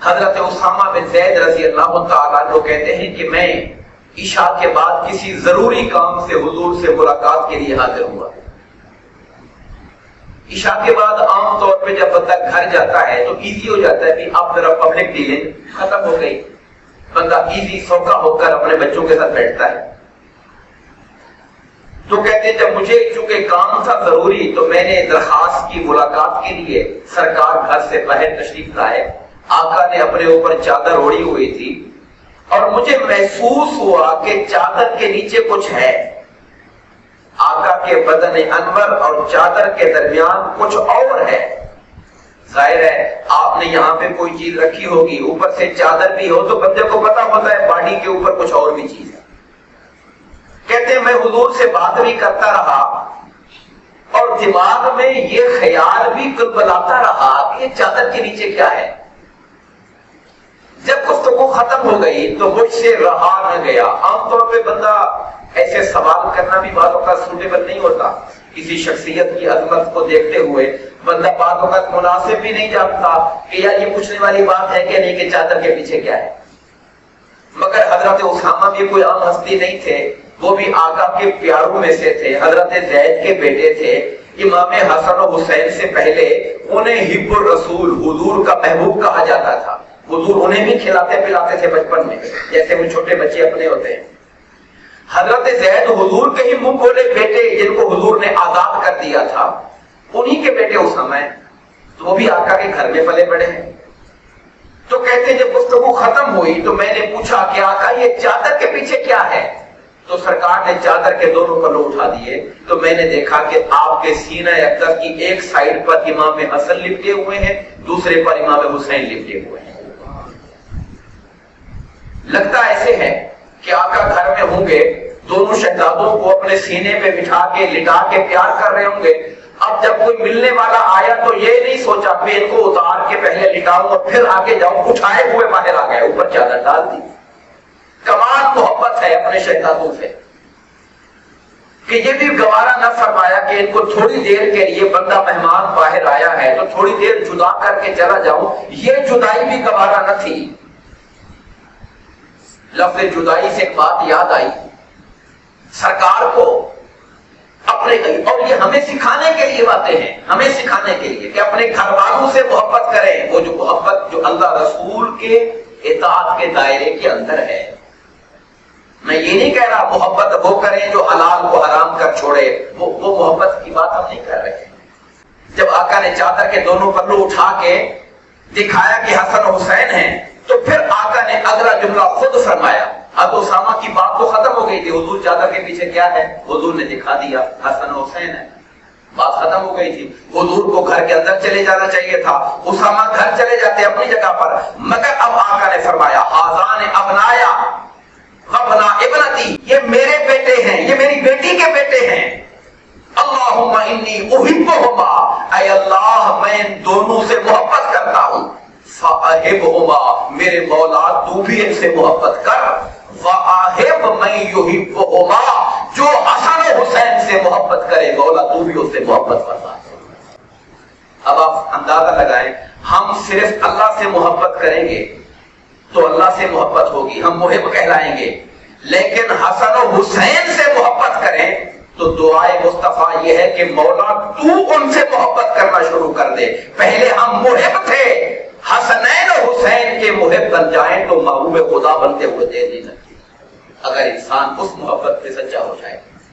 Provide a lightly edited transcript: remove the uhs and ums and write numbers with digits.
حضرت اسامہ بن زید رضی اللہ تعالیٰ عنہ کہتے ہیں کہ میں عشاء کے بعد کسی ضروری کام سے حضور سے ملاقات کے لیے حاضر ہوا. عشاء کے بعد عام طور پہ جب بندہ گھر جاتا ہے تو ایزی ہو جاتا ہے کہ اب ذرا پبلک ڈیلنگ ختم ہو گئی, بندہ ایزی سوکھا ہو کر اپنے بچوں کے ساتھ بیٹھتا ہے. تو کہتے ہیں جب مجھے چونکہ کام تھا ضروری تو میں نے درخواست کی ملاقات کے لیے. سرکار گھر سے باہر تشریف لائے, آقا نے اپنے اوپر چادر اوڑھی ہوئی تھی اور مجھے محسوس ہوا کہ چادر کے نیچے کچھ ہے. آقا کے بدن انور اور چادر کے درمیان کچھ اور ہے. ظاہر ہے آپ نے یہاں پہ کوئی چیز رکھی ہوگی, اوپر سے چادر بھی ہو تو بندے کو پتا ہوتا ہے باڈی کے اوپر کچھ اور بھی چیز ہے. کہتے ہیں میں حضور سے بات بھی کرتا رہا اور دماغ میں یہ خیال بھی کلبلاتا رہا کہ یہ چادر کے نیچے کیا ہے. جب گفتگو ختم ہو گئی تو مجھ سے رہا نہ گیا. عام طور پہ بندہ ایسے سوال کرنا بھی بعض اوقات سوٹیبل نہیں ہوتا. کسی شخصیت کی عظمت کو دیکھتے ہوئے بندہ بعض اوقات مناسب بھی نہیں جانتا کہ یار یہ پوچھنے والی بات ہے کہ نہیں کہ چادر کے پیچھے کیا ہے. مگر حضرت اسامہ بھی کوئی عام ہستی نہیں تھے, وہ بھی آقا کے پیاروں میں سے تھے. حضرت زید کے بیٹے تھے. امام حسن و حسین سے پہلے انہیں حب الرسول, حضور کا محبوب کہا جاتا تھا. حضور انہیں بھی کھلاتے پلاتے تھے بچپن میں جیسے وہ چھوٹے بچے اپنے ہوتے ہیں. حضرت زید حضور کے ہی منہ بولے بیٹے جن کو حضور نے آزاد کر دیا تھا, انہی کے بیٹے اسامہ ہیں. تو وہ بھی آقا کے گھر میں پلے بڑے ہیں. تو کہتے ہیں جب گفتگو ختم ہوئی تو میں نے پوچھا کہ آقا یہ چادر کے پیچھے کیا ہے. تو سرکار نے چادر کے دونوں پلو اٹھا دیے تو میں نے دیکھا کہ آپ کے سینہ اقدس کی ایک سائیڈ پر امام حسن لپٹے ہوئے ہیں, دوسرے پر امام حسین لپٹے ہوئے ہیں. لگتا ایسے ہے کہ آقا گھر میں ہوں گے, دونوں شہزادوں کو اپنے سینے پہ بٹھا کے لٹا کے پیار کر رہے ہوں گے. اب جب کوئی ملنے والا آیا تو یہ نہیں سوچا کہ ان کو اتار کے پہلے لٹاؤں اور پھر آگے جاؤں, اٹھائے ہوئے باہر آ گئے, اوپر چادر ڈال دی. کمال محبت ہے اپنے شہزادوں سے کہ یہ بھی گوارا نہ فرمایا کہ ان کو تھوڑی دیر کے لیے بندہ مہمان باہر آیا ہے تو تھوڑی دیر جدا کر کے چلا جاؤں. یہ جدائی بھی گوارا نہ تھی. لفظ جدائی سے ایک بات یاد آئی سرکار کو اپنے, اور یہ ہمیں سکھانے کے لیے باتیں ہیں, ہمیں سکھانے کے لیے کہ اپنے گھر والوں سے محبت کریں. وہ جو محبت جو اللہ رسول کے اطاعت کے دائرے کے اندر ہے. میں یہ نہیں کہہ رہا محبت وہ کریں جو حلال کو حرام کر چھوڑے, وہ محبت کی بات ہم نہیں کر رہے. جب آقا نے چادر کے دونوں پلو اٹھا کے دکھایا کہ حسن و حسین ہیں تو پھر آقا نے اگلا جملہ خود فرمایا. اب اسامہ کی بات تو ختم ہو گئی تھی, حضور چادر کے پیچھے کیا ہے, حضور نے دکھا دیا حسن و حسین ہے, بات ختم ہو گئی تھی. حضور کو گھر کے اندر چلے جانا چاہیے تھا, اسامہ گھر چلے جاتے اپنی جگہ پر. مگر اب آقا نے فرمایا آذان ابنایا وابنا ابنتی, یہ میرے بیٹے ہیں, یہ میری بیٹی کے بیٹے ہیں. اللہم انی احبہما, اے اللہ میں ان دونوں سے محبت کرتا ہوں. فاحبہما, میرے مولا تو بھی ان سے محبت کر. واحب من یحبہما, جو حسن و حسین سے محبت کرے مولا تو بھی اس سے محبت فرما. اب آپ اندازہ لگائیں, ہم صرف اللہ سے محبت کریں گے تو اللہ سے محبت ہوگی, ہم محب کہلائیں گے. لیکن حسن و حسین سے محبت کریں تو دعائے مصطفیٰ یہ ہے کہ مولا تو ان سے محبت کرنا شروع کر دے. پہلے ہم محب تھے, حسنین و حسین کے محب بن جائیں تو محبوب خدا بنتے ہوئے دیر نہیں لگتی. اگر انسان اس محبت پہ سچا ہو جائے.